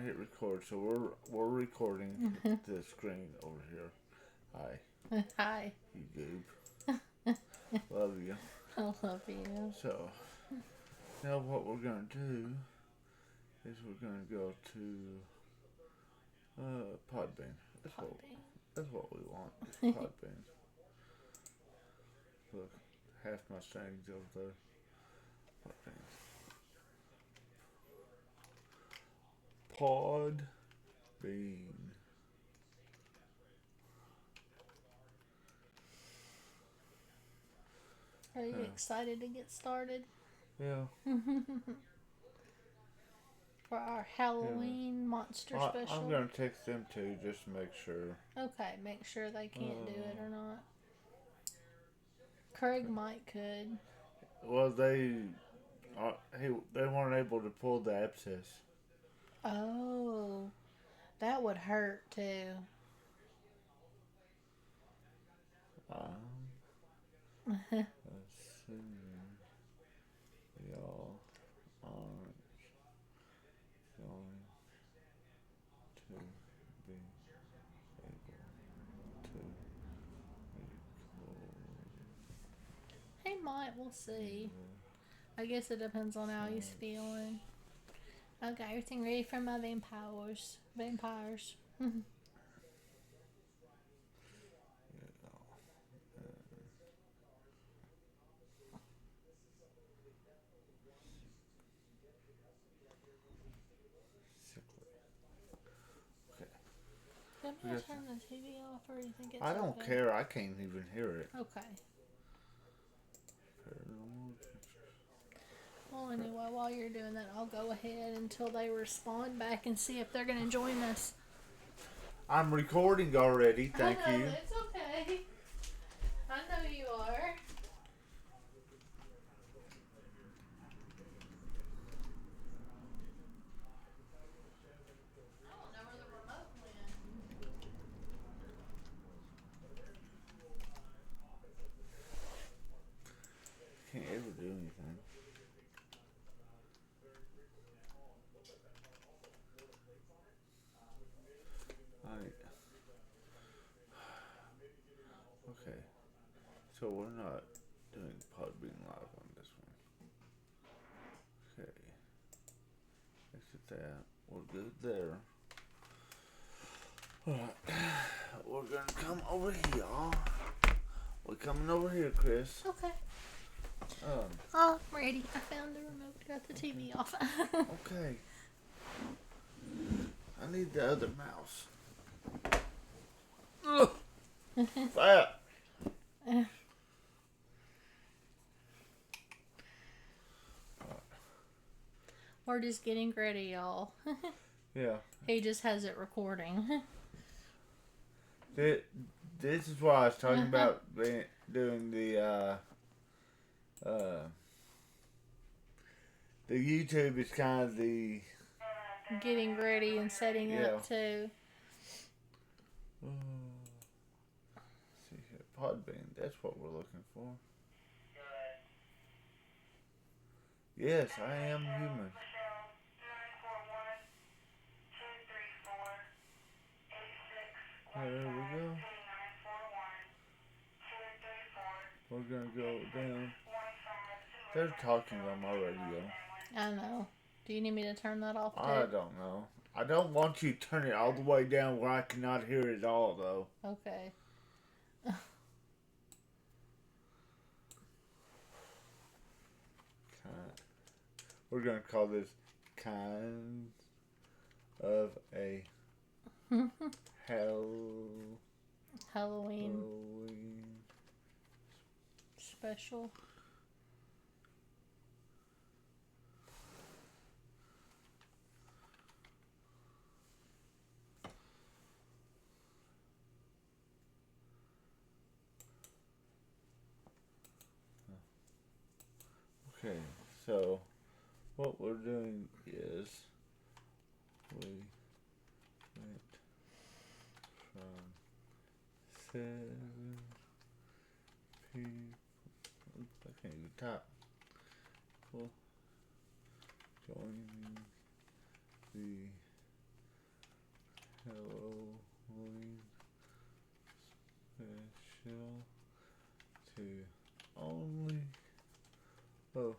hit record, so we're recording the screen over here. Hi. Hi. You goob. Love you. I love you. So, now what we're gonna do is we're gonna go to Podbean. That's what we want. Is Podbean. Look, half my strings over there. Podbean. Podbean. Are you excited to get started? Yeah. For our Halloween monster special? I'm gonna text them too, just to make sure. Okay, make sure they can't do it or not. Craig might could. Well, they weren't able to pull the abscess. Oh, that would hurt too. Assuming y'all aren't going to be able to He might, we'll see. I guess it depends on how he's feeling. Okay, everything ready for my vampires. Vampires. sickly. Did I turn the TV off or do you think it's I don't okay? care. I can't even hear it. Okay. Well, anyway, while you're doing that, I'll go ahead until they respond back and see if they're going to join us. I'm recording already. Thank you. It's okay. I know you are. I don't know where the remote went. Can't ever do anything. Okay. So we're not doing Podbean live on this one. Okay. Exit that. We're good there. Alright. We're gonna come over here. We're coming over here, Chris. Okay. I'm ready. I found the remote. Got the TV off. Okay. I need the other mouse. Ugh. Fat. We're just getting ready, y'all. Yeah. He just has it recording. This is why I was talking about doing the YouTube is kind of the Getting ready and setting up too. See here, Podbean. That's what we're looking for. Yes, I am human. There we go. We're gonna go down. They're talking on my radio. I know. Do you need me to turn that off too? I don't know. I don't want you to turn it all the way down where I cannot hear it all, though. Okay. We're gonna call this kind of a Halloween special. Okay, so what we're doing is we went from 7 people. Oops, I can't even type. Well, joining the Halloween special to only the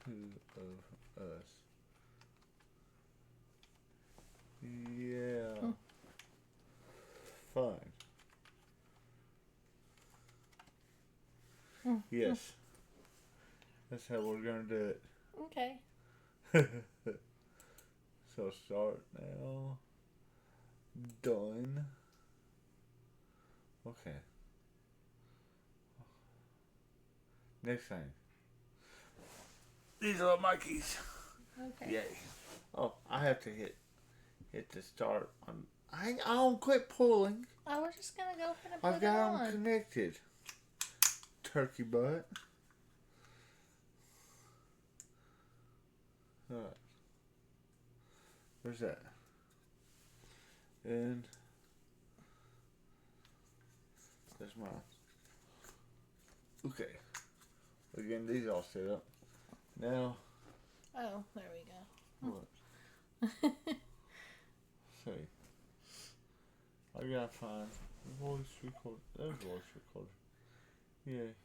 two of us. Yeah. Fine. Yes. That's how we're gonna do it. Okay. So start now. Done. Okay. Next thing. These are my keys. Okay. Yay. Oh, I have to hit the start on. I don't quit pulling. Oh, we're just gonna go ahead and put I've it got on. them connected. Turkey butt. Alright. Where's that? And there's mine. Okay. We're getting these all set up. Now. Oh, there we go. What? See. I gotta find voice recorder. There's voice recorder. Yay.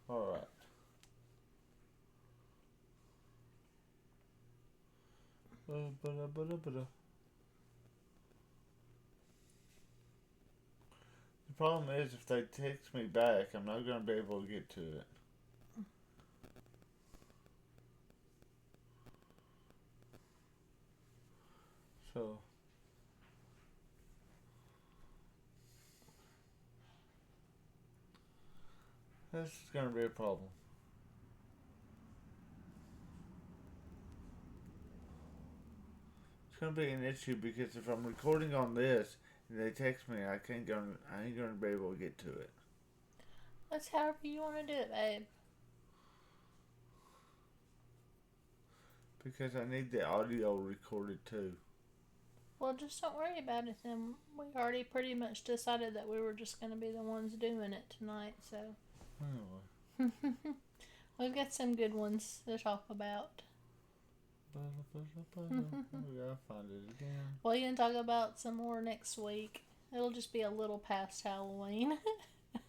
Alright. The problem is if they text me back, I'm not gonna be able to get to it. So that's gonna be a problem. It's gonna be an issue because if I'm recording on this and they text me, I ain't gonna be able to get to it. That's however you want to do it, babe. Because I need the audio recorded too. Well, just don't worry about it then. We already pretty much decided that we were just going to be the ones doing it tonight, so. Anyway. We've got some good ones to talk about. We gotta find it again. Well, you can talk about some more next week. It'll just be a little past Halloween. That's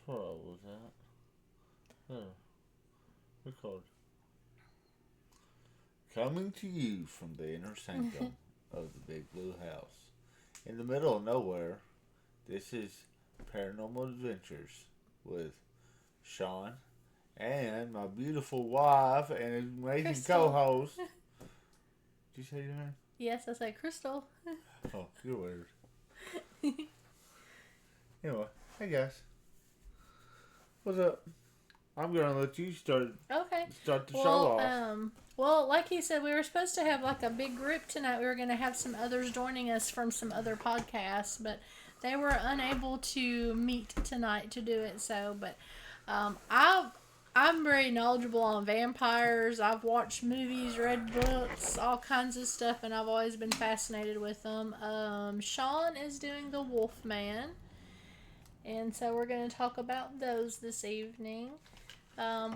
where I was at. There. Record. Coming to you from the inner sanctum of the Big Blue House. In the middle of nowhere, this is Paranormal Adventures with Sean and my beautiful wife and amazing Krystal. co-host. Did you say your name? Yes, I said Krystal. Oh, you're weird. Anyway, hey guys. What's up? I'm gonna let you start the show off. Well, like he said, we were supposed to have like a big group tonight. We were going to have some others joining us from some other podcasts, but they were unable to meet tonight to do it. So, but I'm very knowledgeable on vampires. I've watched movies, read books, all kinds of stuff, and I've always been fascinated with them. Sean is doing the Wolfman, and so we're going to talk about those this evening.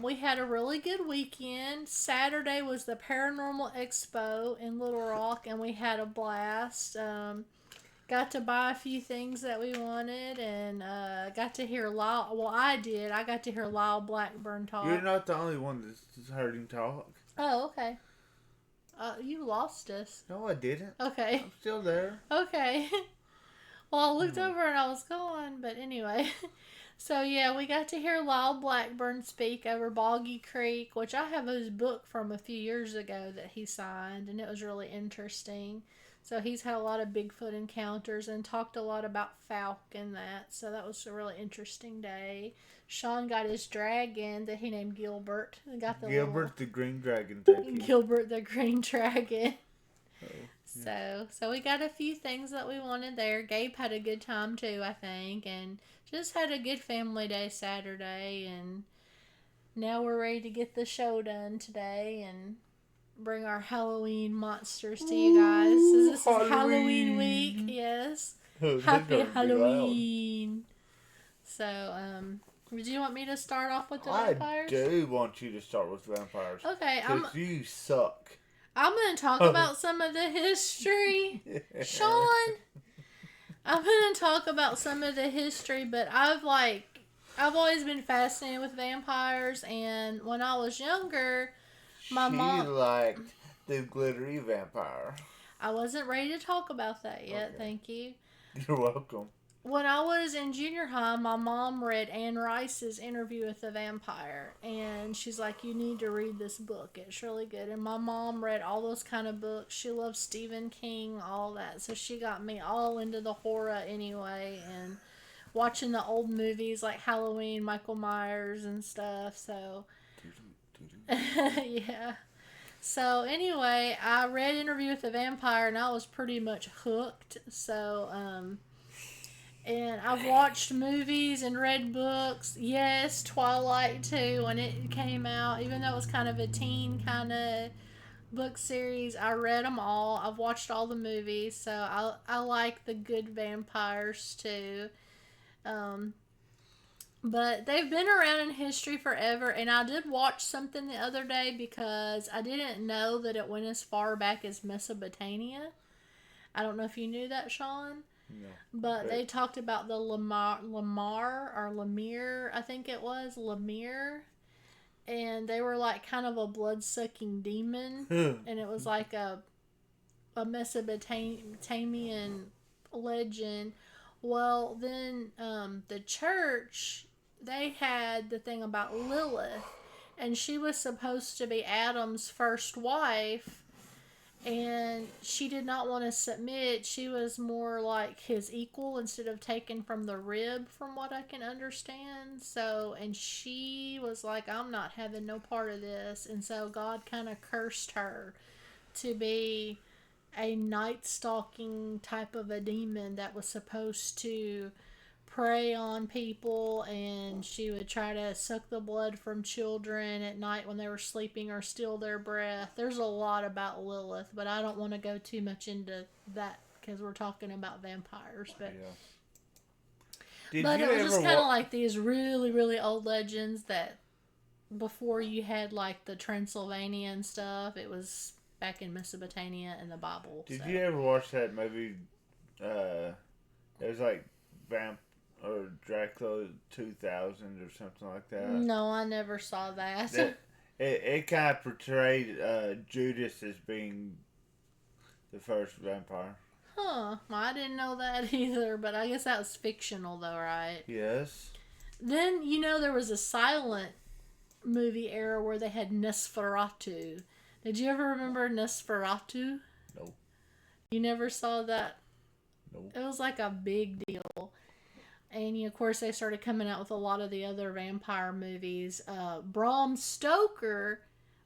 We had a really good weekend. Saturday was the Paranormal Expo in Little Rock, and we had a blast. Got to buy a few things that we wanted, and got to hear Lyle. Well, I did. I got to hear Lyle Blackburn talk. You're not the only one that's heard him talk. Oh, okay. You lost us. No, I didn't. Okay. I'm still there. Okay. Well, I looked over and I was gone, but anyway. So, yeah, we got to hear Lyle Blackburn speak over Boggy Creek, which I have his book from a few years ago that he signed, and it was really interesting. So, he's had a lot of Bigfoot encounters and talked a lot about Falk and that. So, that was a really interesting day. Sean got his dragon that he named Gilbert. Got the Gilbert the Green Dragon, thank you. Gilbert the Green Dragon. Oh, yeah. So we got a few things that we wanted there. Gabe had a good time too, I think, and just had a good family day Saturday, and now we're ready to get the show done today and bring our Halloween monsters to you guys. This is Halloween week, yes. Happy Halloween. So, Would you want me to start off with the I vampires? do want you to start with vampires. Okay, Because you suck. I'm going to talk about some of the history. Sean, I'm going to talk about some of the history, but I've always been fascinated with vampires, and when I was younger, my mom liked the glittery vampire. I wasn't ready to talk about that yet, okay. Thank you. You're welcome. When I was in junior high, my mom read Anne Rice's Interview with the Vampire, and she's like, you need to read this book. It's really good. And my mom read all those kind of books. She loves Stephen King, all that. So she got me all into the horror anyway, and watching the old movies like Halloween, Michael Myers and stuff. So, yeah. So anyway, I read Interview with the Vampire, and I was pretty much hooked. So, and I've watched movies and read books. Yes, Twilight too, when it came out. Even though it was kind of a teen kind of book series, I read them all. I've watched all the movies, so I like the good vampires too. But they've been around in history forever, and I did watch something the other day because I didn't know that it went as far back as Mesopotamia. I don't know if you knew that, Sean. No. But they talked about the Lemire, I think it was, Lemire. And they were like kind of a blood-sucking demon. And it was like a Mesopotamian legend. Well, then the church, they had the thing about Lilith. And she was supposed to be Adam's first wife. And she did not want to submit. She was more like his equal instead of taken from the rib, from what I can understand. So, and she was like, I'm not having no part of this. And so God kind of cursed her to be a night stalking type of a demon that was supposed to prey on people, and she would try to suck the blood from children at night when they were sleeping or steal their breath. There's a lot about Lilith, but I don't want to go too much into that because we're talking about vampires. But it was just kind of like these really, really old legends that before you had like the Transylvanian stuff, it was back in Mesopotamia and the Bible. Did you ever watch that movie? It was like or Dracula 2000 or something like that. No, I never saw that. It kind of portrayed Judas as being the first vampire. Huh. Well, I didn't know that either, but I guess that was fictional though, right? Yes. Then, there was a silent movie era where they had Nosferatu. Did you ever remember Nosferatu? No. You never saw that? No. It was like a big deal. And, of course, they started coming out with a lot of the other vampire movies. Bram Stoker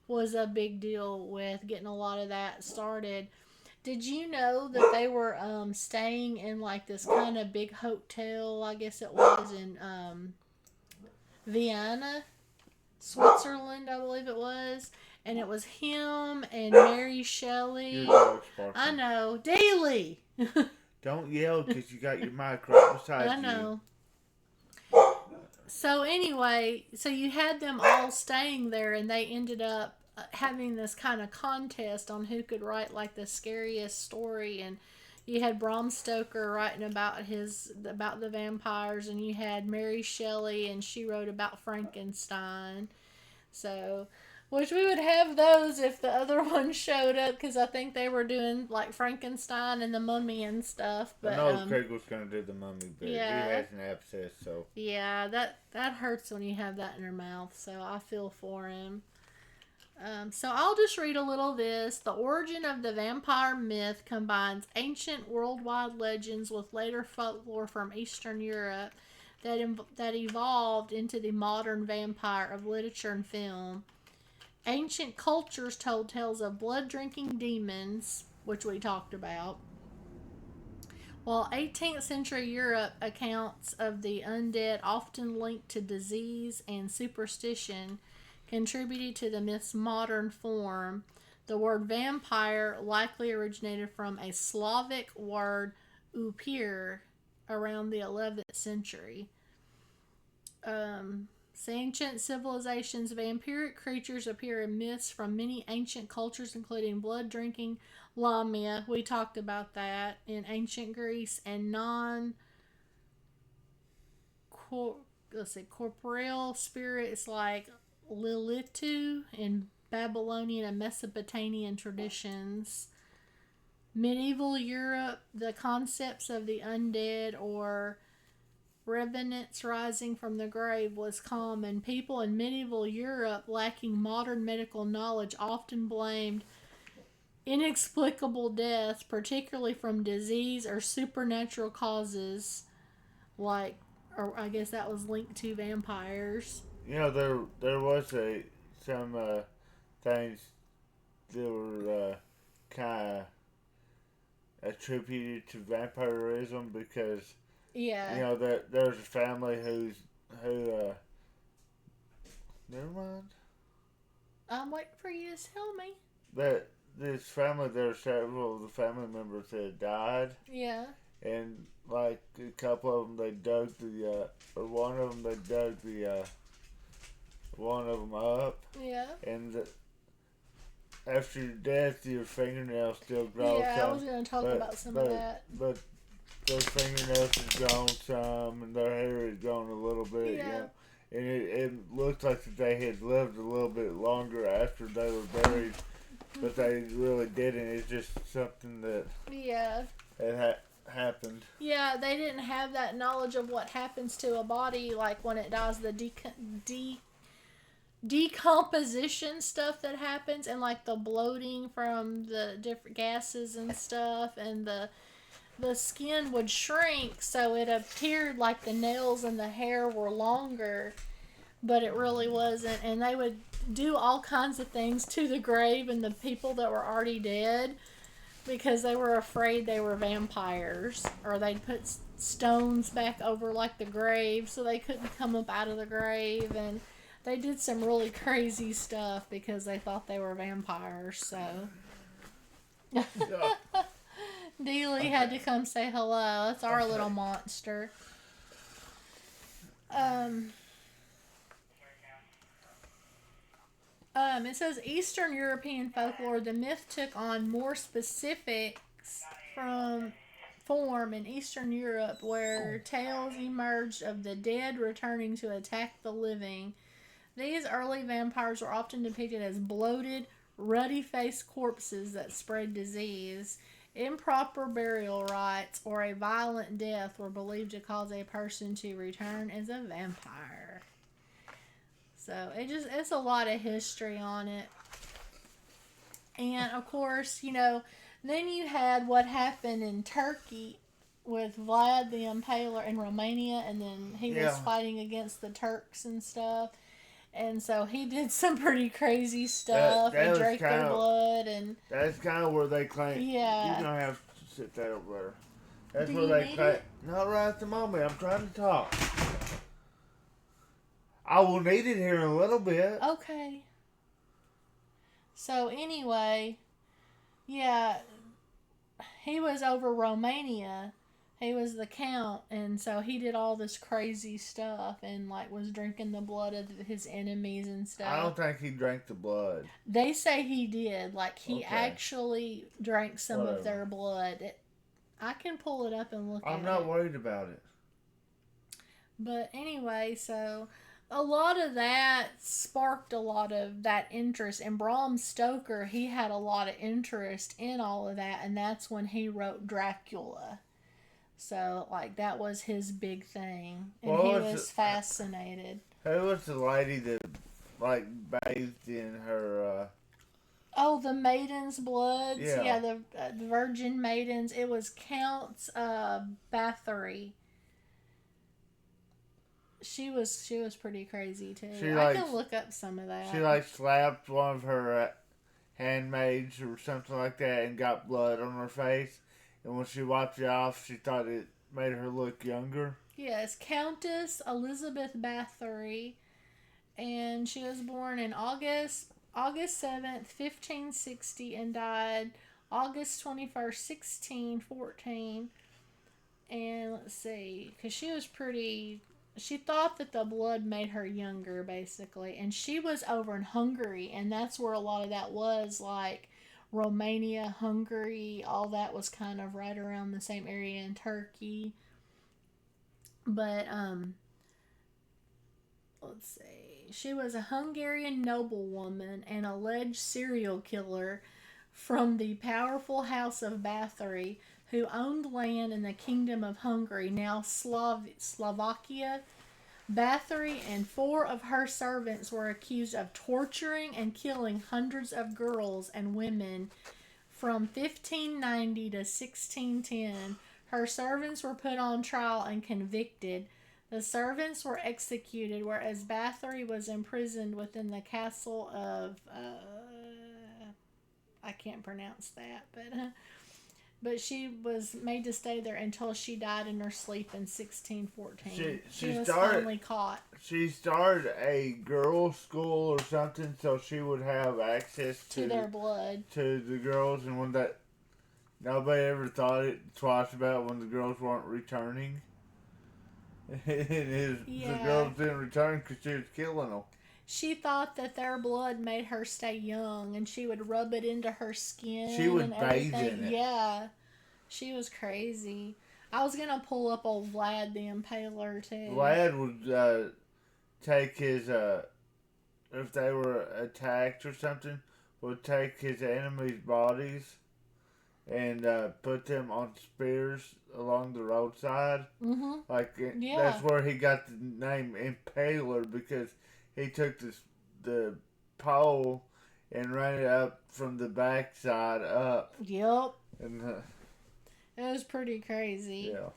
was a big deal with getting a lot of that started. Did you know that they were staying in, like, this kind of big hotel, I guess it was, in Vienna, Switzerland, I believe it was. And it was him and Mary Shelley. I know. Deley! Don't yell because you got your mic right beside you. I know. So anyway, you had them all staying there, and they ended up having this kind of contest on who could write like the scariest story. And you had Bram Stoker writing about the vampires, and you had Mary Shelley, and she wrote about Frankenstein. So, which we would have those if the other one showed up, because I think they were doing like Frankenstein and the Mummy and stuff. But I know Craig was going to do the Mummy, but he has an abscess, so. Yeah, that hurts when you have that in your mouth, so I feel for him. So I'll just read a little of this. The origin of the vampire myth combines ancient worldwide legends with later folklore from Eastern Europe that evolved into the modern vampire of literature and film. Ancient cultures told tales of blood-drinking demons, which we talked about, while 18th century Europe accounts of the undead, often linked to disease and superstition, contributed to the myth's modern form. The word vampire likely originated from a Slavic word upir around the 11th century. Ancient civilizations, vampiric creatures appear in myths from many ancient cultures, including blood drinking Lamia. We talked about that in ancient Greece, and corporeal spirits like Lilitu in Babylonian and Mesopotamian traditions. Medieval Europe, the concepts of the undead or revenants rising from the grave was common. People in medieval Europe, lacking modern medical knowledge, often blamed inexplicable death, particularly from disease or supernatural causes, like, or I guess that was linked to vampires. There was some things that were kind of attributed to vampirism because Yeah. there's a family who never mind. I'm waiting for you to tell me. That this family, there are several of the family members that had died, Yeah. and like a couple of them, they dug or one of them, they dug one of them up, Yeah. and after your death, your fingernails still grow. Yeah, I was going to talk about some of that. But those fingernails have grown some, and their hair has grown a little bit. Yeah. And it looked like that they had lived a little bit longer after they were buried, but they really didn't. It's just something that had happened. Yeah, they didn't have that knowledge of what happens to a body, like when it dies, the decomposition stuff that happens, and like the bloating from the different gases and stuff, and the skin would shrink, so it appeared like the nails and the hair were longer, but it really wasn't. And they would do all kinds of things to the grave and the people that were already dead because they were afraid they were vampires, or they'd put stones back over like the grave so they couldn't come up out of the grave. And they did some really crazy stuff because they thought they were vampires. So Deley had to come say hello. That's our little monster. It says Eastern European folklore. The myth took on more specifics from form in Eastern Europe, where tales emerged of the dead returning to attack the living. These early vampires were often depicted as bloated, ruddy-faced corpses that spread disease. Improper burial rites or a violent death were believed to cause a person to return as a vampire. So it's a lot of history on it. And of course, then you had what happened in Turkey with Vlad the Impaler in Romania, and then he was fighting against the Turks and stuff. And so he did some pretty crazy stuff and drank their blood. And that's kind of where they claim. Yeah. You're going to have to sit that over there. That's Do where you they need claim. it? Not right at the moment. I'm trying to talk. I will need it here in a little bit. Okay. So anyway, yeah, he was over Romania. He was the count, and so he did all this crazy stuff and like was drinking the blood of his enemies and stuff. I don't think he drank the blood. They say he did. Like he actually drank some of their blood. I can pull it up and look at it. I'm not worried about it. But anyway, so a lot of that sparked a lot of that interest. And Bram Stoker, he had a lot of interest in all of that, and that's when he wrote Dracula. So, like, that was his big thing. And he was fascinated. Who was the lady that, like, bathed in her, Oh, the maidens' bloods? Yeah, the virgin maidens. It was Count's Bathory. She was pretty crazy, too. I can look up some of that. She, like, slapped one of her handmaids or something like that and got blood on her face. And when she wiped it off, she thought it made her look younger. Yes, Countess Elizabeth Bathory. And she was born in August 7th, 1560, and died August 21st, 1614. And let's see, because she was pretty she thought that the blood made her younger, basically. And she was over in Hungary, and that's where a lot of that was, like Romania, Hungary, all that was kind of right around the same area in Turkey. But, let's see. She was a Hungarian noblewoman and alleged serial killer from the powerful House of Bathory, who owned land in the Kingdom of Hungary, now Slovakia. Bathory and 4 of her servants were accused of torturing and killing hundreds of girls and women from 1590 to 1610. Her servants were put on trial and convicted. The servants were executed, whereas Bathory was imprisoned within the castle of I can't pronounce that, but she was made to stay there until she died in her sleep in 1614. She was finally caught. She started a girls' school or something, so she would have access to their blood, to the girls, and when that nobody ever thought it twice about when the girls weren't returning. The girls didn't return because she was killing them. She thought that their blood made her stay young, and she would rub it into her skin. She would bathe in it. Yeah, she was crazy. I was gonna pull up old Vlad the Impaler too. Vlad would take his if they were attacked or something, would take his enemies' bodies and put them on spears along the roadside. Mm-hmm. That's where he got the name Impaler, because he took the pole and ran it up from the backside up. Yep. And it was pretty crazy. Yeah.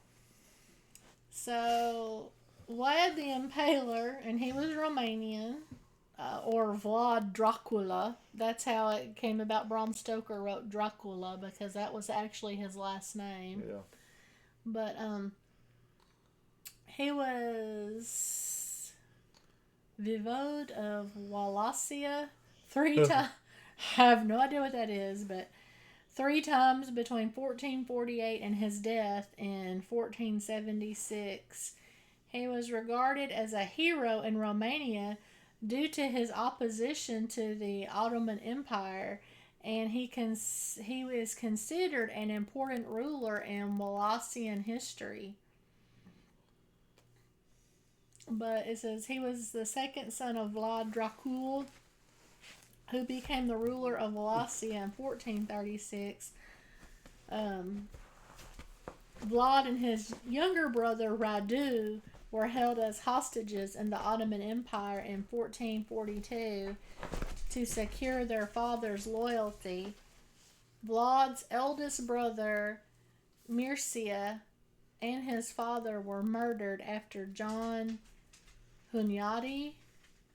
So, Vlad the Impaler, and he was Romanian, or Vlad Dracula. That's how it came about. Bram Stoker wrote Dracula because that was actually his last name. Yeah. But, he was Voivode of Wallachia 3 times. I have no idea what that is, but 3 times between 1448 and his death in 1476. He was regarded as a hero in Romania due to his opposition to the Ottoman Empire, and he is considered an important ruler in Wallachian history. But it says he was the second son of Vlad Dracul, who became the ruler of Wallachia in 1436. Vlad and his younger brother Radu were held as hostages in the Ottoman Empire in 1442 to secure their father's loyalty. Vlad's eldest brother Mircea and his father were murdered after John Hunyadi,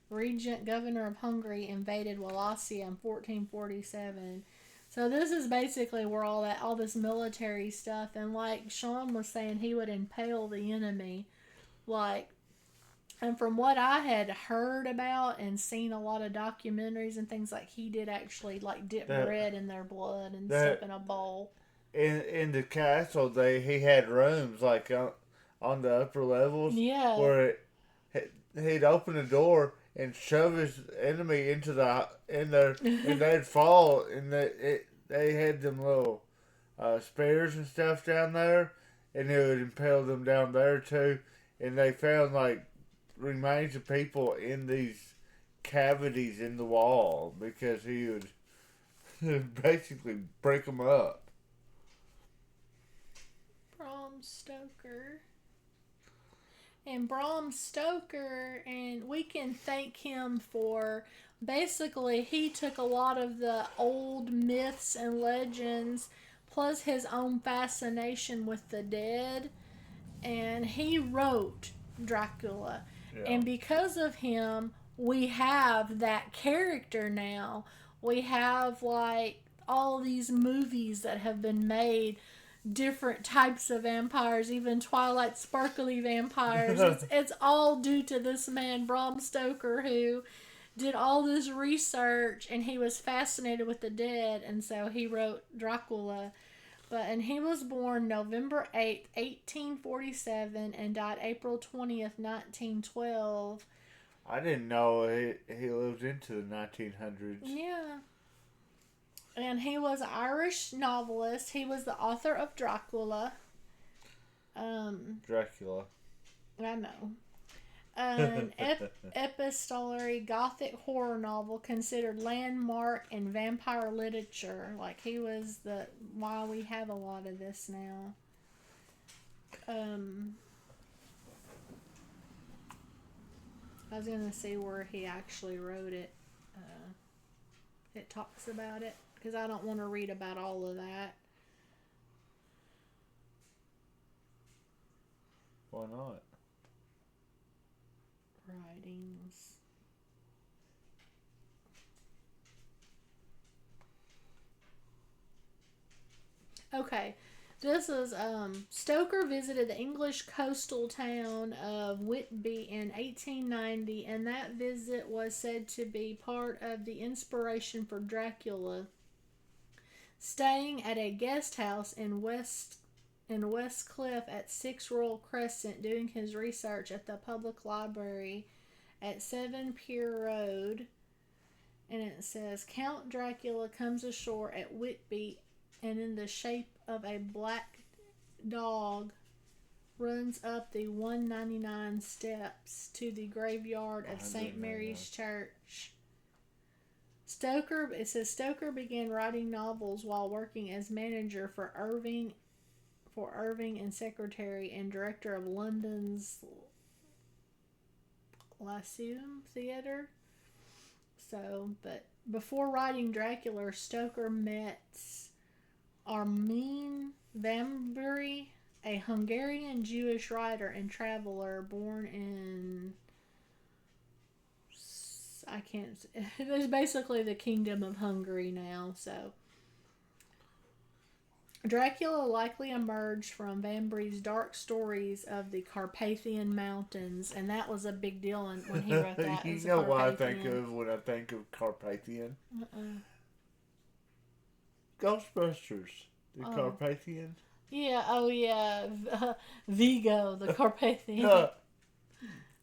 regent governor of Hungary, invaded Wallachia in 1447. So this is basically where all this military stuff, and like Sean was saying, he would impale the enemy, and from what I had heard about and seen a lot of documentaries and things, like he did actually dip bread in their blood and sip in a bowl. In the castle, he had rooms on the upper levels, where he'd open the door and shove his enemy in there, and they'd fall, and they had them little spears and stuff down there, and he would impale them down there too. And they found remains of people in these cavities in the wall because he would basically break them up. Bram Stoker. And Bram Stoker, and we can thank him for, basically, he took a lot of the old myths and legends, plus his own fascination with the dead, and he wrote Dracula. Yeah. And because of him, we have that character now. We have, all these movies that have been made, different types of vampires, even Twilight sparkly vampires. It's all due to this man, Bram Stoker, who did all this research, and he was fascinated with the dead, and so he wrote Dracula. And he was born November 8th, 1847, and died April 20th, 1912. I didn't know he lived into the 1900s. Yeah. And he was an Irish novelist. He was the author of Dracula. Dracula. I know. An epistolary gothic horror novel considered landmark in vampire literature. Like, he was why we have a lot of this now. I was going to see where he actually wrote it. It talks about it, because I don't want to read about all of that. Why not? Writings. Okay, this is Stoker visited the English coastal town of Whitby in 1890, and that visit was said to be part of the inspiration for Dracula. Staying at a guest house in Westcliff at 6 Royal Crescent, doing his research at the public library at 7 Pier Road, and it says Count Dracula comes ashore at Whitby, and in the shape of a black dog runs up the 199 steps to the graveyard of St. Mary's Church. It says Stoker began writing novels while working as manager for Irving and secretary and director of London's Lyceum Theatre. But before writing Dracula, Stoker met Armin Vambury, a Hungarian Jewish writer and traveler born in it's basically the Kingdom of Hungary now. So Dracula likely emerged from Vambury's dark stories of the Carpathian Mountains, and that was a big deal when he wrote that. You know what I think of when I think of Carpathian? Ghostbusters. The Carpathian. Yeah, oh yeah. Vigo, the Carpathian.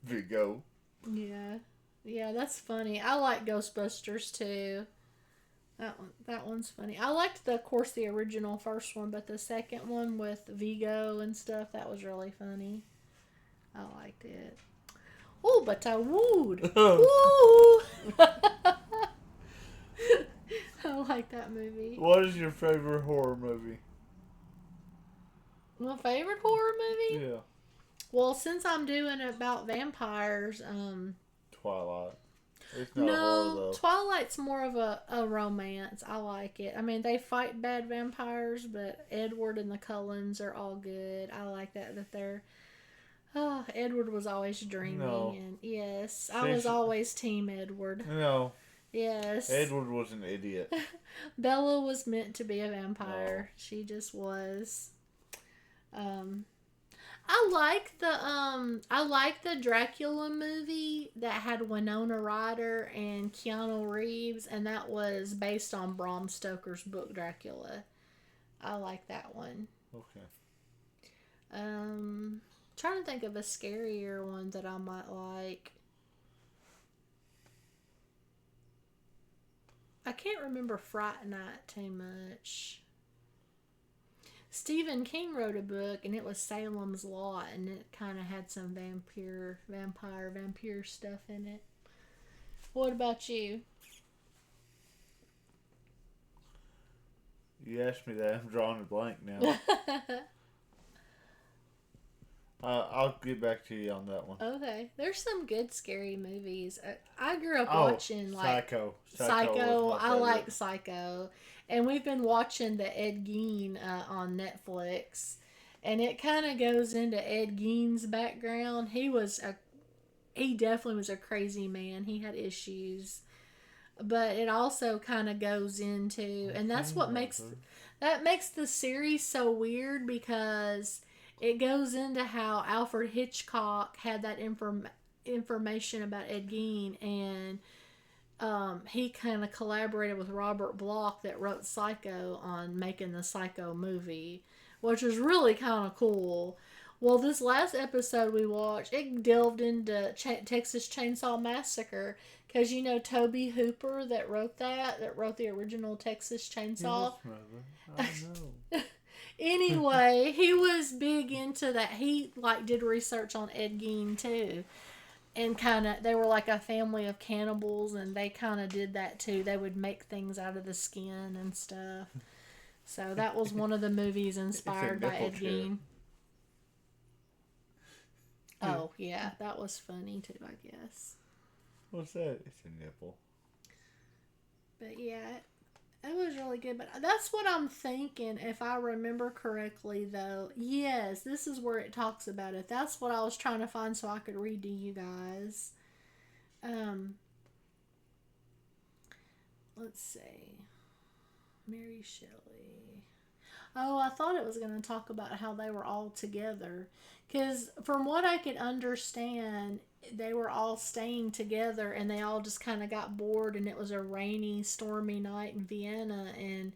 Vigo. Yeah. Yeah, that's funny. I like Ghostbusters too. That one's funny. I liked of course, the original first one, but the second one with Vigo and stuff, that was really funny. I liked it. Oh, but I would. Woo! I like that movie. What is your favorite horror movie? My favorite horror movie? Yeah. Well, since I'm doing about vampires, Twilight. It's not horror, though. Twilight's more of a romance. I like it. I mean, they fight bad vampires, but Edward and the Cullens are all good. I like that they're... Edward was always dreamy. No. And yes, I was always Team Edward. No. Yes. Edward was an idiot. Bella was meant to be a vampire. No. She just was. I like the Dracula movie that had Winona Ryder and Keanu Reeves, and that was based on Bram Stoker's book Dracula. I like that one. Okay. Trying to think of a scarier one that I might like. I can't remember Fright Night too much. Stephen King wrote a book, and it was Salem's Lot, and it kind of had some vampire stuff in it. What about you? You asked me that. I'm drawing a blank now. I'll get back to you on that one. Okay. There's some good scary movies. I grew up watching Psycho. Psycho. I like Psycho. And we've been watching the Ed Gein on Netflix. And it kind of goes into Ed Gein's background. He definitely was a crazy man. He had issues. But it also kind of goes into, and that's what makes the series so weird, because it goes into how Alfred Hitchcock had that information about Ed Gein, and he kind of collaborated with Robert Bloch that wrote Psycho on making the Psycho movie, which is really kind of cool. Well, this last episode we watched, it delved into Texas Chainsaw Massacre, because you know Toby Hooper that wrote that wrote the original Texas Chainsaw. I know. Anyway, he was big into that. He like did research on Ed Gein too, and kind of they were like a family of cannibals, and they kind of did that too. They would make things out of the skin and stuff. So that was one of the movies inspired by Ed Gein. Oh yeah, that was funny too, I guess. What's that? It's a nipple. But yeah, it was really good. But that's what I'm thinking, if I remember correctly, though. Yes, this is where it talks about it. That's what I was trying to find so I could read to you guys. Let's see. Mary Shelley. Oh, I thought it was going to talk about how they were all together. Because from what I could understand, they were all staying together and they all just kind of got bored, and it was a rainy, stormy night in Vienna. And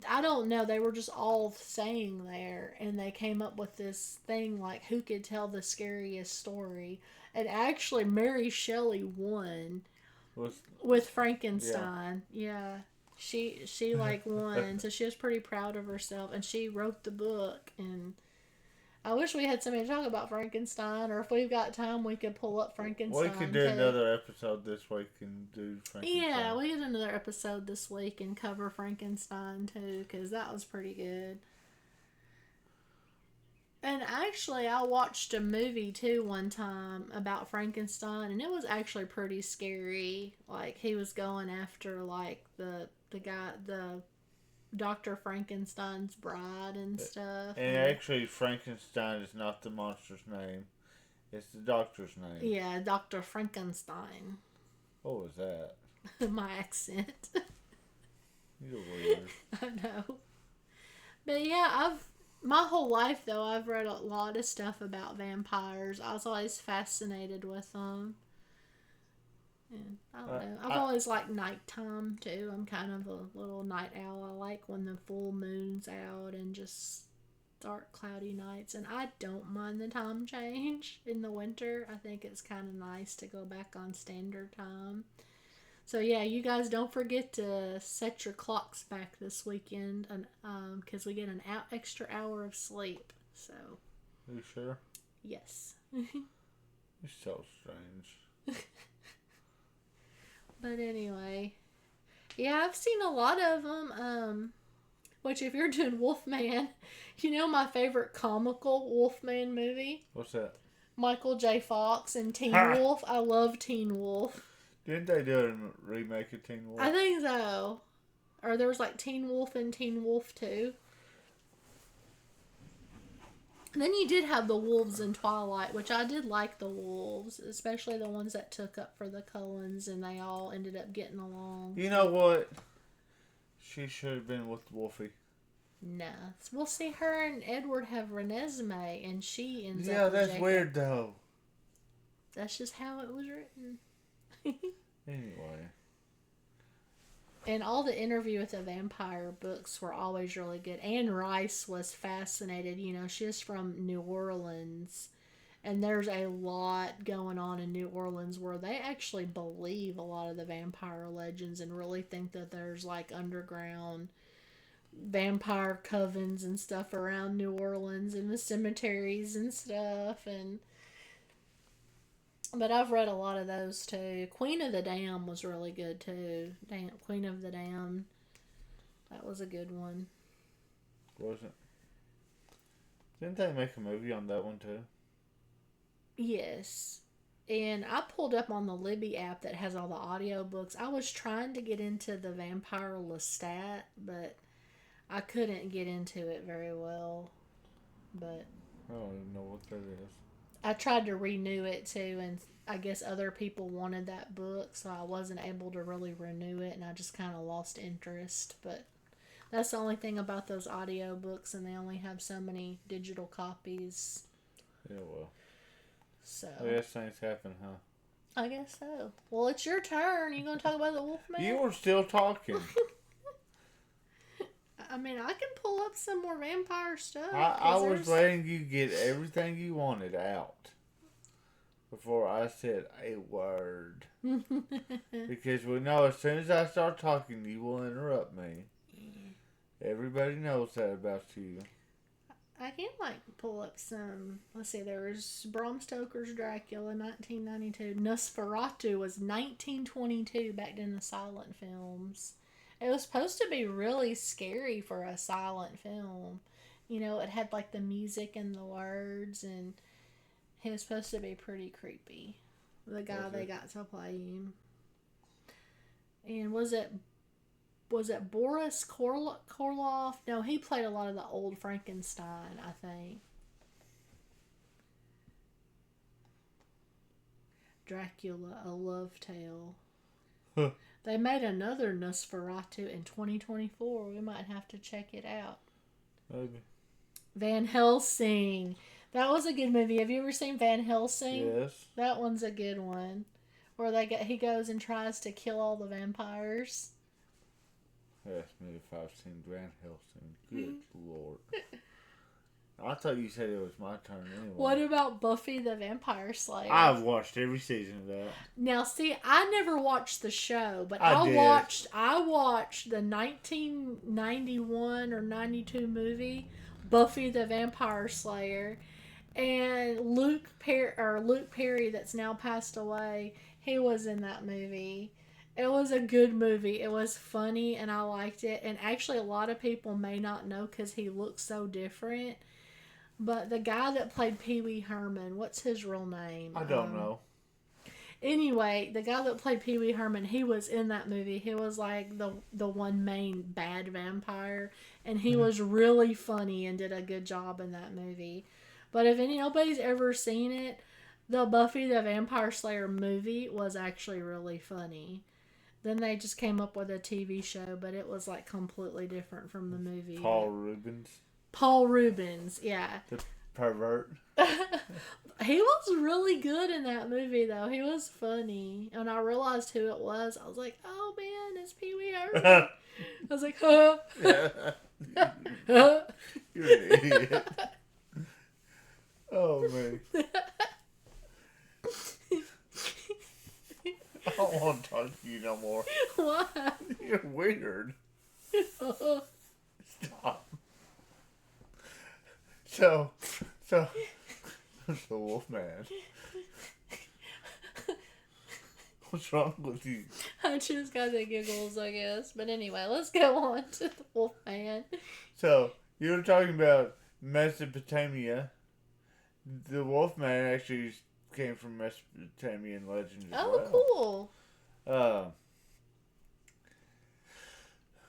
I don't know, they were just all staying there, and they came up with this thing like who could tell the scariest story. And actually, Mary Shelley won with Frankenstein. Yeah. She like won, so she was pretty proud of herself, and she wrote the book. And I wish we had somebody to talk about Frankenstein, or if we've got time, we could pull up Frankenstein. We could do another episode this week and do Frankenstein. Yeah, we could do another episode this week and cover Frankenstein too, because that was pretty good. And actually, I watched a movie too one time about Frankenstein, and it was actually pretty scary. Like, he was going after like the Dr. Frankenstein's bride and stuff. And actually, Frankenstein is not the monster's name; it's the doctor's name. Yeah, Dr. Frankenstein. What was that? My accent. You're weird. I know. But yeah, my whole life, though, I've read a lot of stuff about vampires. I was always fascinated with them. And I don't know. I've always liked nighttime, too. I'm kind of a little night owl. I like when the full moon's out and just dark, cloudy nights. And I don't mind the time change in the winter. I think it's kind of nice to go back on standard time. So yeah, you guys don't forget to set your clocks back this weekend, and because we get an extra hour of sleep. So. Are you sure? Yes. You're so strange. But anyway, yeah, I've seen a lot of them. Which, if you're doing Wolfman, you know my favorite comical Wolfman movie? What's that? Michael J. Fox and Teen Wolf. I love Teen Wolf. Didn't they do a remake of Teen Wolf? I think so. Or there was like Teen Wolf and Teen Wolf 2. And then you did have the wolves in Twilight, which I did like the wolves, especially the ones that took up for the Cullens, and they all ended up getting along. You know what? She should have been with Wolfie. Nah. We'll see, her and Edward have Renesmee, and she ends up with Yeah, that's Jacob. weird, though. That's just how it was written. Anyway. And all the Interview with a Vampire books were always really good. Anne Rice was fascinated. You know, she's from New Orleans. And there's a lot going on in New Orleans where they actually believe a lot of the vampire legends and really think that there's like underground vampire covens and stuff around New Orleans and the cemeteries and stuff. But I've read a lot of those too. Queen of the Damned was really good too. Queen of the Damned. That was a good one. Was it? Didn't they make a movie on that one too? Yes. And I pulled up on the Libby app that has all the audiobooks. I was trying to get into the Vampire Lestat, but I couldn't get into it very well. But I don't even know what that is. I tried to renew it too, and I guess other people wanted that book, so I wasn't able to really renew it, and I just kind of lost interest. But that's the only thing about those audiobooks, and they only have so many digital copies. Yeah, well. So. I guess things happen, huh? I guess so. Well, it's your turn. You gonna talk about the Wolfman? You were still talking. I mean, I can pull up some more vampire stuff. I was letting you get everything you wanted out before I said a word. Because we know as soon as I start talking, you will interrupt me. Everybody knows that about you. I can pull up some. Let's see. There was Bram Stoker's Dracula, 1992. Nosferatu was 1922. Back in the silent films. It was supposed to be really scary for a silent film. You know, it had like the music and the words, and he was supposed to be pretty creepy. The guy they got to play him. And was it Boris Karloff? No, he played a lot of the old Frankenstein, I think. Dracula, A Love Tale. Huh. They made another Nosferatu in 2024. We might have to check it out. Maybe. Van Helsing. That was a good movie. Have you ever seen Van Helsing? Yes. That one's a good one. Where he goes and tries to kill all the vampires. Ask me if I've seen Van Helsing. Good Lord. I thought you said it was my turn anyway. What about Buffy the Vampire Slayer? I've watched every season of that. Now, see, I never watched the show, but I did. I watched the 1991 or 92 movie Buffy the Vampire Slayer, and Luke Perry, that's now passed away. He was in that movie. It was a good movie. It was funny, and I liked it. And actually, a lot of people may not know because he looks so different. But the guy that played Pee Wee Herman, what's his real name? I don't know. Anyway, the guy that played Pee Wee Herman, he was in that movie. He was like the one main bad vampire. And he was really funny and did a good job in that movie. But if nobody's ever seen it, the Buffy the Vampire Slayer movie was actually really funny. Then they just came up with a TV show, but it was like completely different from the movie. Paul Rubens, yeah. the pervert. He was really good in that movie, though. He was funny. And I realized who it was. I was like, oh man, it's Pee Wee Herman. I was like, huh? You're an idiot. Oh, man. I don't want to talk to you no more. Why? You're weird. Stop. So, the Wolfman. What's wrong with you? I just got the giggles, I guess. But anyway, let's go on to the Wolfman. So, you were talking about Mesopotamia. The Wolfman actually came from Mesopotamian legends as well. Cool.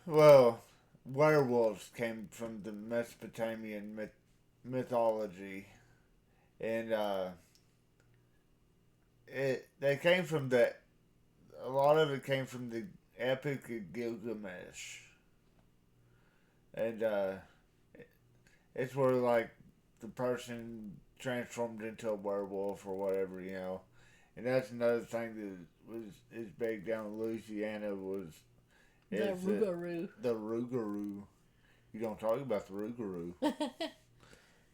Well, werewolves came from the Mesopotamian mythology, and they came from a lot of it came from the Epic of Gilgamesh, and it's where like the person transformed into a werewolf or whatever, and that's another thing that is big down in Louisiana The Rougarou. The Rougarou. You don't talk about the Rougarou.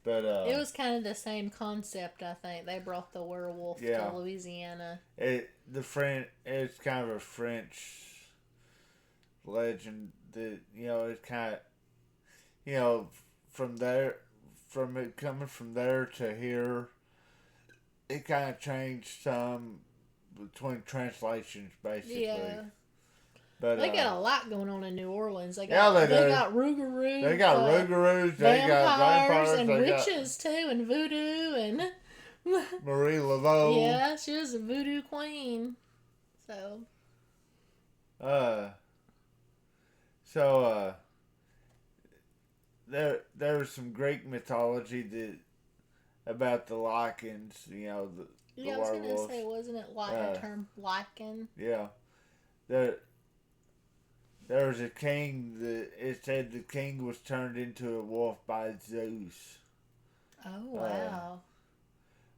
But it was kind of the same concept, I think. They brought the werewolf to Louisiana. It's kind of a French legend that, it's kind of, from it coming from there to here, it kind of changed some between translations, basically. Yeah. But they got a lot going on in New Orleans. They got Rougarou. They got Rougarous. They got vampires and witches too, and voodoo, and Marie Laveau. Yeah, she was a voodoo queen. There's some Greek mythology about the lichens. I was gonna say, wasn't it like a term, lichen? Yeah. There was a king that it said the king was turned into a wolf by Zeus. Oh, wow.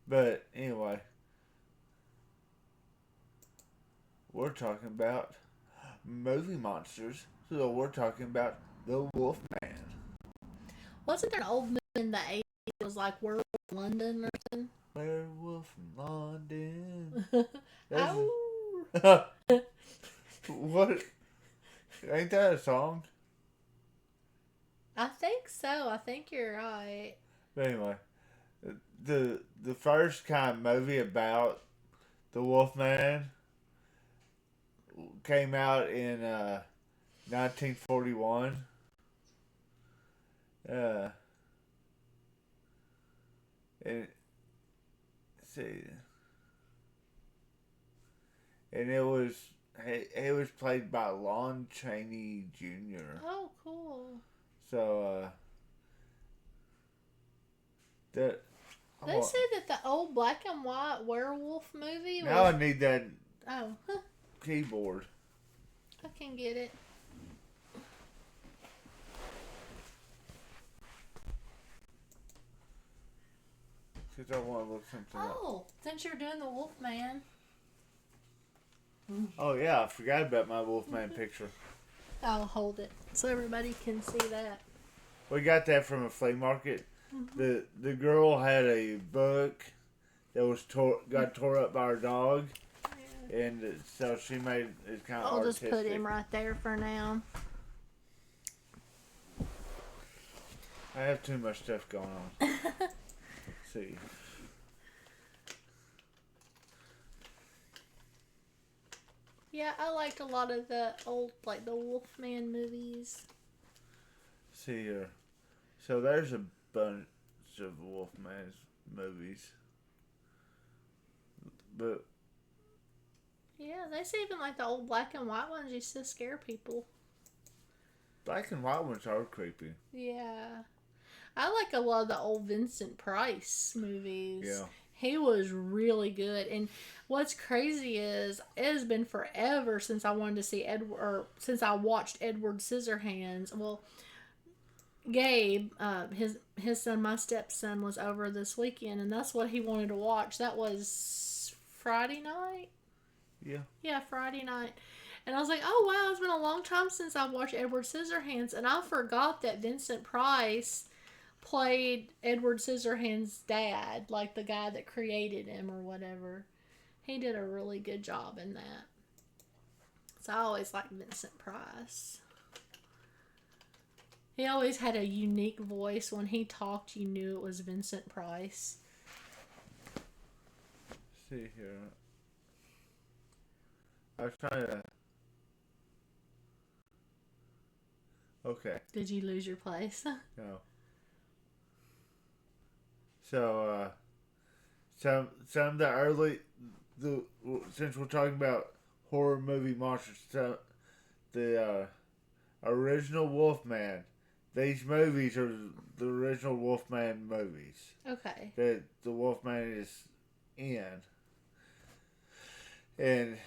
But anyway, we're talking about movie monsters. So we're talking about the Wolfman. Wasn't there an old movie in the 80s that was like Werewolf in London or something? Werewolf in London. Ow. What? Ain't that a song? I think so. I think you're right. But anyway, the first kind of movie about the Wolfman came out in 1941. And see, and it was played by Lon Chaney Jr. Oh, cool. So that They said that the old black and white werewolf movie now was... I need that Oh, keyboard. I can get it. Because I want to look something up. Oh, since you're doing the Wolfman. Oh yeah, I forgot about my Wolfman picture. I'll hold it so everybody can see that. We got that from a flea market. The girl had a book that was got tore up by her dog, and so she made it kind of I'll artistic. just put him right there for now. I have too much stuff going on. Let's see. Yeah, I liked a lot of the old, like the Wolfman movies. See here. So there's a bunch of Wolfman's movies. But Yeah, they say even like the old black and white ones used to scare people. black and white ones are creepy. Yeah. I like a lot of the old Vincent Price movies. Yeah. He was really good. And what's crazy is it has been forever since I wanted to see since I watched Edward Scissorhands. Well, Gabe, his son, my stepson, was over this weekend, and that's what he wanted to watch. That was Friday night. Yeah. Yeah, Friday night. And I was like, oh wow, it's been a long time since I watched Edward Scissorhands, and I forgot that Vincent Price played Edward Scissorhands' dad, like the guy that created him or whatever. He did a really good job in that. So I always liked Vincent Price. He always had a unique voice. When he talked, you knew it was Vincent Price. See here. I was trying to. Okay. Did you lose your place? No. So, some of the early, since we're talking about horror movie monsters, the original Wolfman. These movies are the original Wolfman movies Okay. that the Wolfman is in, and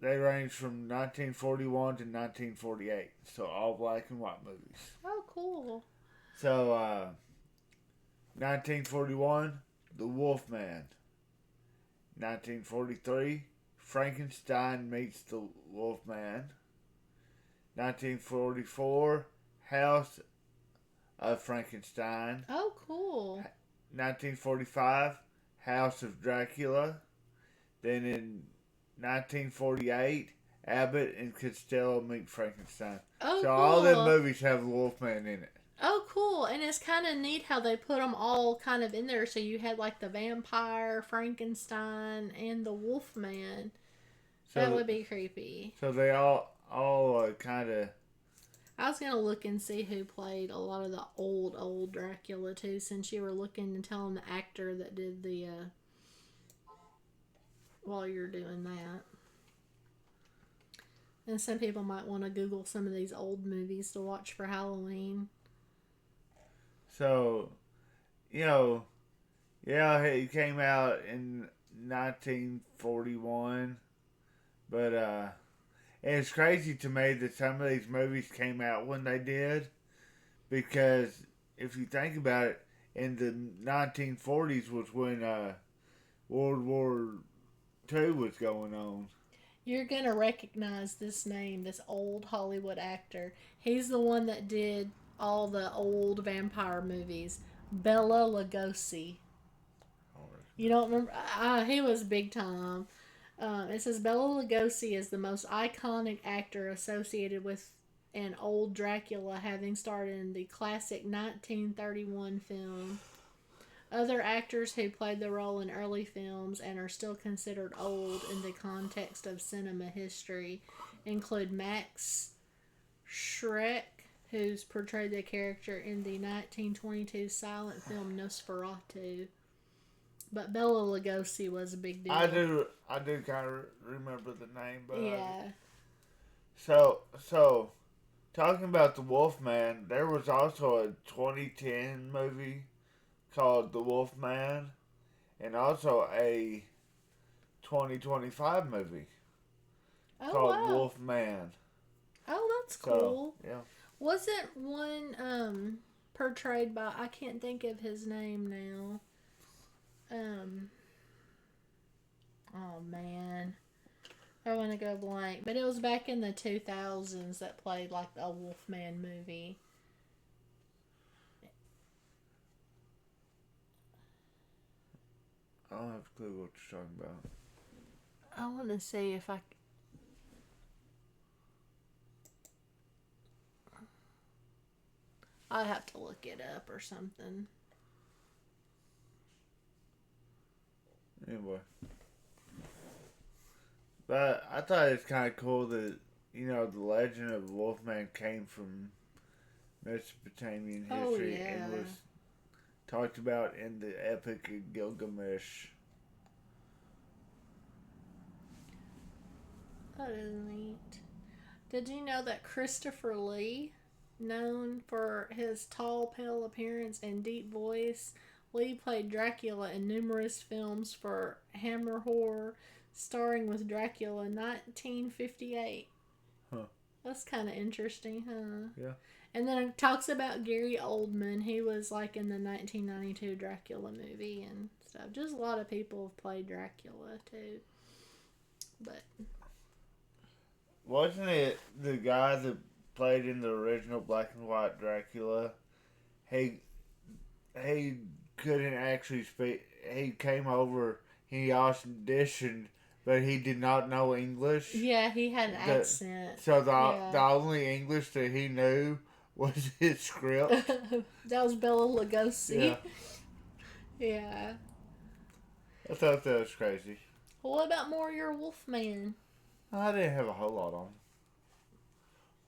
they range from 1941 to 1948. So all black and white movies. Oh, cool. So, 1941, The Wolfman. 1943, Frankenstein meets the Wolfman. 1944, House of Frankenstein. Oh, cool. 1945, House of Dracula. Then in 1948, Abbott and Costello meet Frankenstein. Oh, so cool. all them movies have the Wolfman in it. Oh, cool. And it's kind of neat how they put them all kind of in there. So you had like the vampire, Frankenstein, and the Wolfman. So, that would be creepy. So they all kind of... I was going to look and see who played a lot of the old Dracula too, since you were looking and telling the actor that did the, while you're doing that. And some people might want to Google some of these old movies to watch for Halloween. So, yeah, it came out in 1941, but, and it's crazy to me that some of these movies came out when they did, because if you think about it, in the 1940s was when, World War II was going on. You're gonna recognize this name, this old Hollywood actor. He's the one that did all the old vampire movies. Bela Lugosi. You don't remember? He was big time. It says Bela Lugosi is the most iconic actor associated with an old Dracula, having starred in the classic 1931 film. Other actors who played the role in early films and are still considered old in the context of cinema history include Max Schreck, who's portrayed the character in the 1922 silent film Nosferatu. But Bela Lugosi was a big deal. I do kind of remember the name, but yeah. So talking about the Wolfman, there was also a 2010 movie called The Wolfman, and also a 2025 movie called Wolfman. Oh, that's cool. So, yeah. Wasn't one portrayed by, I can't think of his name now. Oh man, I want to go blank. But it was back in the 2000s that played like a Wolfman movie. I don't have a clue what you're talking about. I want to see if I. I'll have to look it up or something. Anyway. But I thought it's kind of cool that, the legend of Wolfman came from Mesopotamian history and was talked about in the Epic of Gilgamesh. That is neat. Did you know that Christopher Lee, known for his tall, pale appearance and deep voice, Lee played Dracula in numerous films for Hammer Horror, starring with Dracula in 1958. Huh. That's kind of interesting, huh? Yeah. And then it talks about Gary Oldman. He was like in the 1992 Dracula movie and stuff. Just a lot of people have played Dracula too. But wasn't it the guy that played in the original black and white Dracula? He couldn't actually speak. He came over. He auditioned, but he did not know English. Yeah, he had an accent. So the only English that he knew was his script. That was Bela Lugosi. Yeah. Yeah. I thought that was crazy. Well, what about more your Wolfman? I didn't have a whole lot on.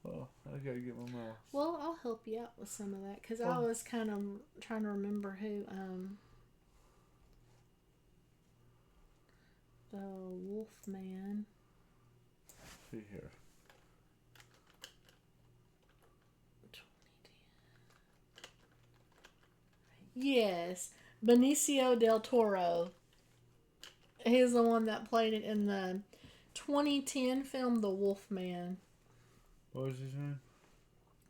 Well, I gotta get my mouse. Well, I'll help you out with some of that because I was kind of trying to remember who the Wolfman. See here. 2010. Yes, Benicio del Toro. He's the one that played it in the 2010 film The Wolfman. What was his name?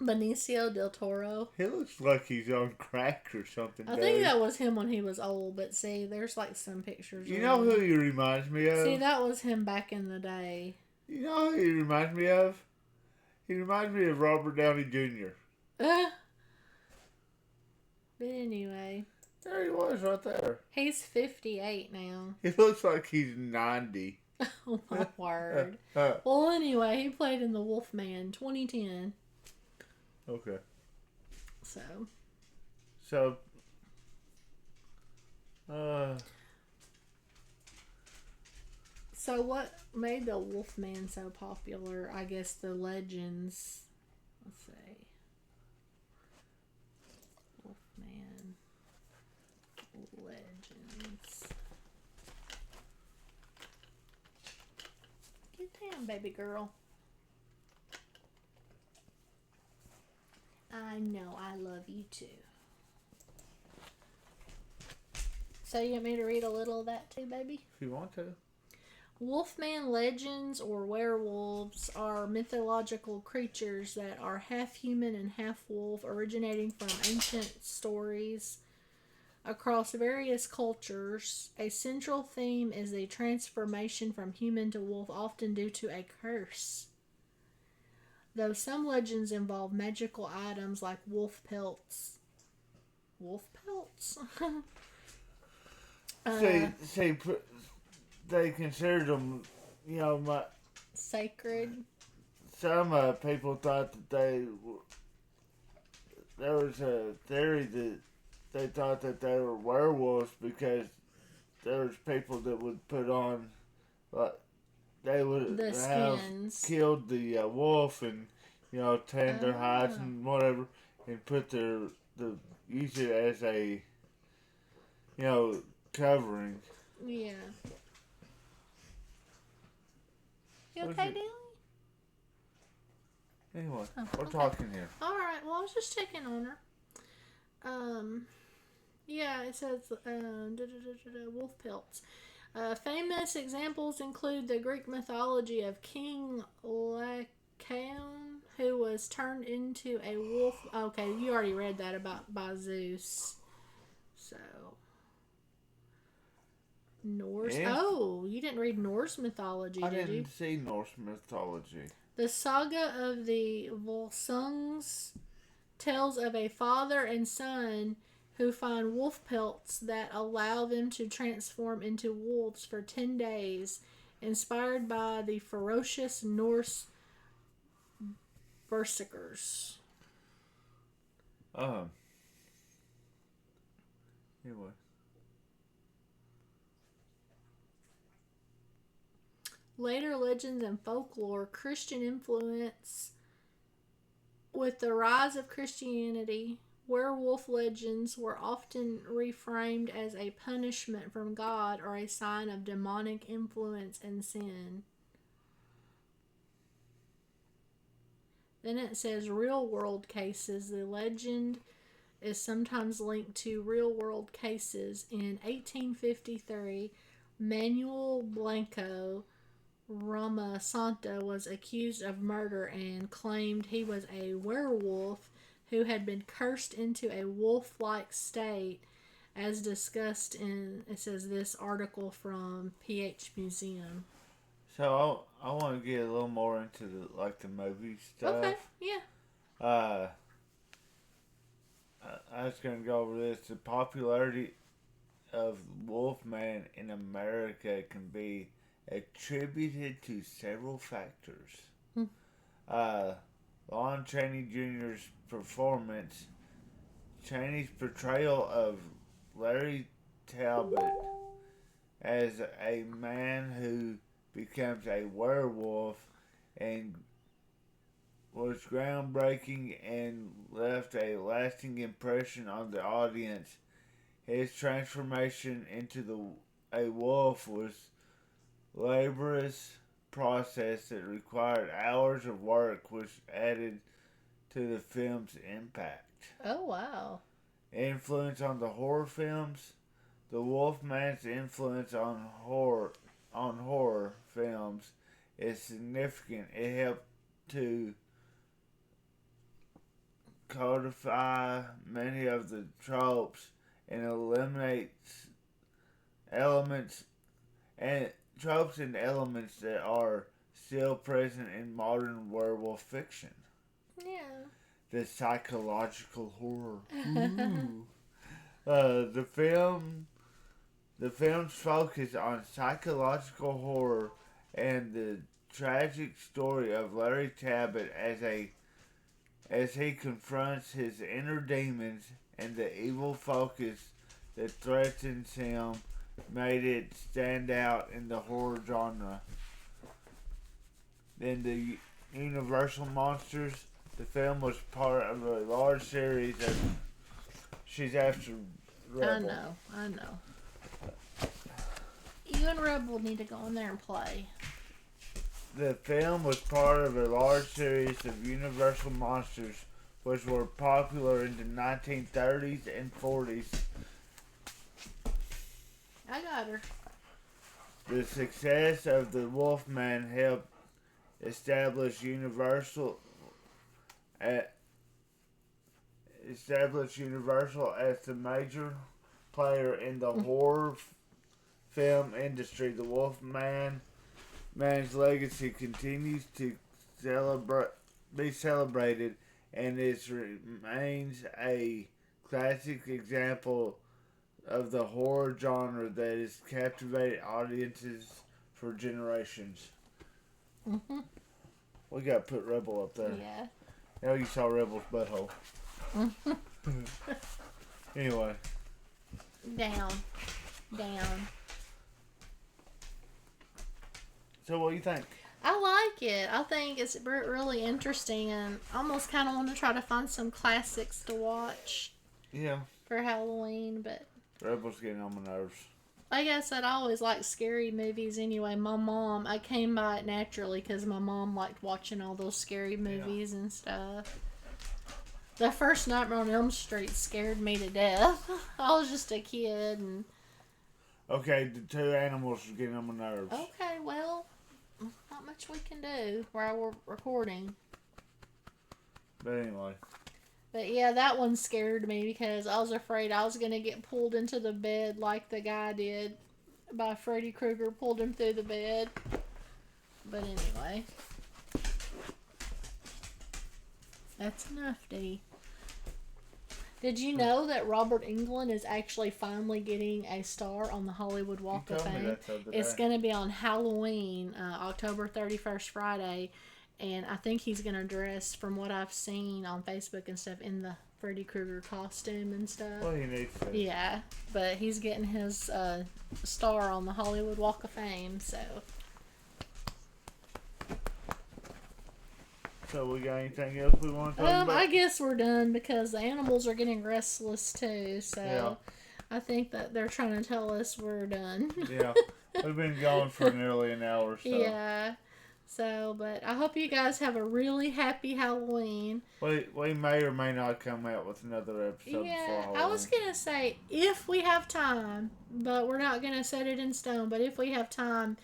Benicio del Toro. He looks like he's on crack or something. I think that was him when he was old, but see, there's like some pictures. You know who he reminds me of? See, that was him back in the day. You know who he reminds me of? He reminds me of Robert Downey Jr. But anyway. There he was right there. He's 58 now. He looks like he's 90. Oh my word. Well, anyway, he played in The Wolfman 2010. Okay. So, what made The Wolfman so popular? I guess the legends. Let's see. Wolfman legends. Get down, baby girl. I know I love you too. So you want me to read a little of that too, baby? If you want to. Wolfman legends or werewolves are mythological creatures that are half human and half wolf, originating from ancient stories Across various cultures, a central theme is the transformation from human to wolf, often due to a curse. Though some legends involve magical items like wolf pelts. Wolf pelts? See, they considered them, Sacred. some people thought that there was a theory that they thought that they were werewolves because there was people that would put on, like, they would The have skins. killed the wolf and, tanned their hides and whatever, and put use it as a, covering. Yeah. You What's okay, it- Deley? Anyway, Oh, we're okay. talking here. Alright, well, I was just checking on her. Yeah, it says wolf pelts. Famous examples include the Greek mythology of King Lycaon, who was turned into a wolf. Okay, you already read that by Zeus. So Norse. Yeah. Oh, you didn't read Norse mythology, I did you? didn't see Norse mythology. The saga of the Volsungs tells of a father and son who find wolf pelts that allow them to transform into wolves for 10 days, inspired by the ferocious Norse berserkers. Anyway. Later legends and folklore, Christian influence. With the rise of Christianity, werewolf legends were often reframed as a punishment from God or a sign of demonic influence and sin. Then it says real world cases. The legend is sometimes linked to real world cases. In 1853, Manuel Blanco Ramasanta was accused of murder and claimed he was a werewolf who had been cursed into a wolf-like state, as discussed in, it says, this article from PH Museum. So I want to get a little more into the movie stuff. Okay, yeah. I was going to go over this. The popularity of Wolfman in America can be attributed to several factors. Lon Chaney Jr.'s performance, Chaney's portrayal of Larry Talbot as a man who becomes a werewolf and was groundbreaking and left a lasting impression on the audience. His transformation into a wolf was laborious process that required hours of work, which added to the film's impact. Oh, wow. Influence on the horror films. The Wolfman's influence on horror films is significant. It helped to codify many of the tropes and eliminates elements and elements that are still present in modern werewolf fiction. Yeah. The psychological horror. The film's focus on psychological horror and the tragic story of Larry Talbot as he confronts his inner demons and the evil focus that threatens him made it stand out in the horror genre. In the Universal Monsters, the film was part of a large series of She's After Rebel. I know. You and Rebel need to go in there and play. The film was part of a large series of Universal Monsters, which were popular in the 1930s and 40s. I got her. The success of the Wolfman helped establish Universal as the major player in the horror film industry. The Wolfman's legacy continues to be celebrated, and it remains a classic example of the horror genre that has captivated audiences for generations. Mhm. We got to put Rebel up there. Yeah. Now you saw Rebel's butthole. Anyway. Down. So what do you think? I like it. I think it's really interesting, and I almost kind of want to try to find some classics to watch. Yeah. For Halloween, but Rebel's getting on my nerves. like I said, I always like scary movies anyway. I came by it naturally because my mom liked watching all those scary movies and stuff. The first Nightmare on Elm Street scared me to death. I was just a kid. And okay, the two animals are getting on my nerves. okay, well, not much we can do while we're recording. But anyway. But yeah, that one scared me because I was afraid I was going to get pulled into the bed like the guy did by Freddy Krueger, pulled him through the bed. But anyway. That's enough, Dee. Did you know that Robert Englund is actually finally getting a star on the Hollywood Walk of Fame? It's going to be on Halloween, October 31st, Friday. And I think he's going to dress, from what I've seen on Facebook and stuff, in the Freddy Krueger costume and stuff. Well, he needs to. Yeah, but he's getting his star on the Hollywood Walk of Fame, so. So we got anything else we want to talk about? I guess we're done because the animals are getting restless too, so. Yeah. I think that they're trying to tell us we're done. Yeah. We've been going for nearly an hour, so. Yeah. So, but I hope you guys have a really happy Halloween. We may or may not come out with another episode before Halloween. I was going to say, if we have time, but we're not going to set it in stone, but if we have time,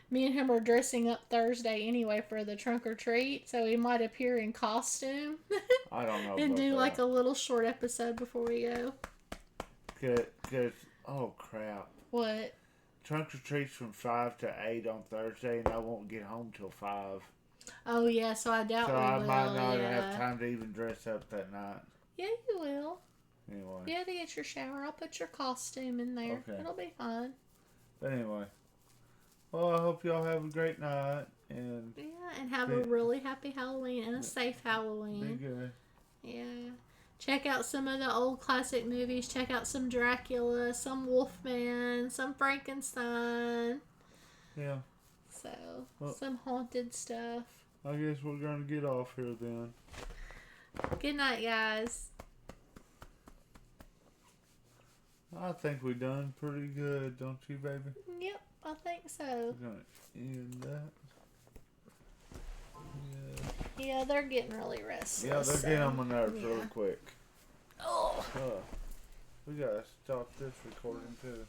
me and him are dressing up Thursday anyway for the trunk or treat, so he might appear in costume. I don't know. And do like a little short episode before we go. Cause, oh crap. What? Trunk or treat's from 5 to 8 on Thursday, and I won't get home till 5. Oh, yeah, so I doubt we will. So I might not have time to even dress up that night. Yeah, you will. Anyway. You have to get your shower. I'll put your costume in there. Okay. It'll be fun. But anyway. Well, I hope y'all have a great night. And have a really happy Halloween and a safe Halloween. Be good. Yeah. Check out some of the old classic movies. Check out some Dracula, some Wolfman, some Frankenstein. Yeah. So, some haunted stuff. I guess we're going to get off here then. Good night, guys. I think we done pretty good, don't you, baby? Yep, I think so. We're going to end that. Yeah, they're getting really restless. Yeah, they're getting on my nerves really quick. Oh. We got to stop this recording too.